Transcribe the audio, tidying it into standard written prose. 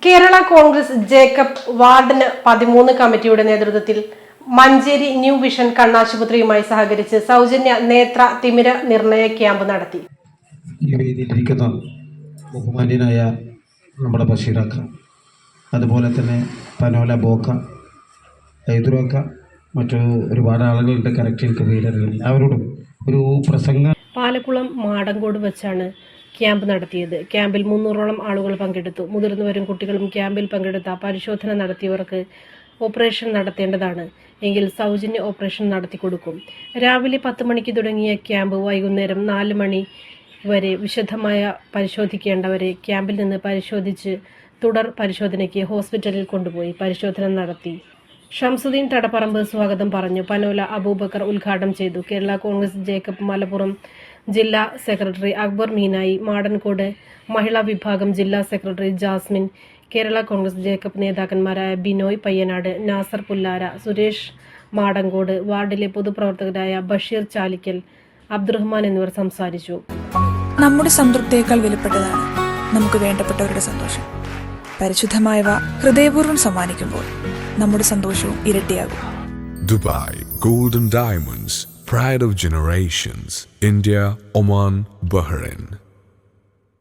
Kerala Congress Jacob വാർഡിന് 13 കമ്മിറ്റിയുടെ നേതൃത്വത്തിൽ Manjeri new vision കണ്ണാശുപത്രിയുമായി സഹകരിച്ച് സൗജന്യ നേത്ര തിമിര നിർണയ ക്യാമ്പ് നടത്തി. ഈ വേദിയിലിരിക്കുന്ന ബഹുമാന്യനായ നമ്മുടെ ബഷീറാക്ക, അതുപോലെ തന്നെ പനോല ബോക്ക, ഹൈദുറാക്ക, മറ്റു ഒരുപാട് ആളുകളുണ്ട്. കറക്റ്റ് എനിക്ക് പേരറിയില്ല. എല്ലാവരോടും ഒരു പ്രസംഗം പാലക്കുളം മാടങ്കോട് വെച്ചാണ് ക്യാമ്പ് നടത്തിയത്. ക്യാമ്പിൽ 300ഓളം ആളുകൾ പങ്കെടുത്തു. മുതിർന്നവരും കുട്ടികളും ക്യാമ്പിൽ പങ്കെടുത്ത പരിശോധന നടത്തിയവർക്ക് ഓപ്പറേഷൻ നടത്തേണ്ടതാണ് എങ്കിൽ സൗജന്യ ഓപ്പറേഷൻ നടത്തിക്കൊടുക്കും. രാവിലെ 10 മണിക്ക് തുടങ്ങിയ ക്യാമ്പ് വൈകുന്നേരം 4 മണി വരെ വിശദമായ പരിശോധിക്കേണ്ടവരെ ക്യാമ്പിൽ നിന്ന് പരിശോധിച്ച് തുടർ പരിശോധനയ്ക്ക് ഹോസ്പിറ്റലിൽ കൊണ്ടുപോയി പരിശോധന നടത്തി. ഷംസുദ്ദീൻ തടപ്പറമ്പ് സ്വാഗതം പറഞ്ഞു. പനോല അബൂബക്കർ ഉദ്ഘാടനം ചെയ്തു. കേരള കോൺഗ്രസ് ജേക്കബ് മലപ്പുറം ജില്ലാ സെക്രട്ടറി അക്ബർ മീനായി, മാടൻകോട് മഹിളാ വിഭാഗം ജില്ലാ സെക്രട്ടറി ജാസ്മിൻ, കേരള കോൺഗ്രസ് ജേക്കബ് നേതാക്കന്മാരായ ബിനോയ് പയ്യനാട്, നാസർ പുല്ലാര, സുരേഷ് മാടങ്കോട്, വാർഡിലെ പൊതുപ്രവർത്തകരായ ബഷീർ ചാലിക്കൽ, അബ്ദുറഹ്മാൻ എന്നിവർ സംസാരിച്ചു. നമ്മുടെ സംതൃപ്തിയേക്കാൾ വിലപ്പെട്ടതാണ് നമുക്ക് വേണ്ടപ്പെട്ടവരുടെ സന്തോഷം. പരിശുദ്ധമായവ ഹൃദയപൂർവ്വം സമ്മാനിക്കുമ്പോൾ നമ്മുടെ സന്തോഷവും ഇരട്ടിയാകും. Dubai Golden Diamonds, pride of generations. India, Oman, Bahrain.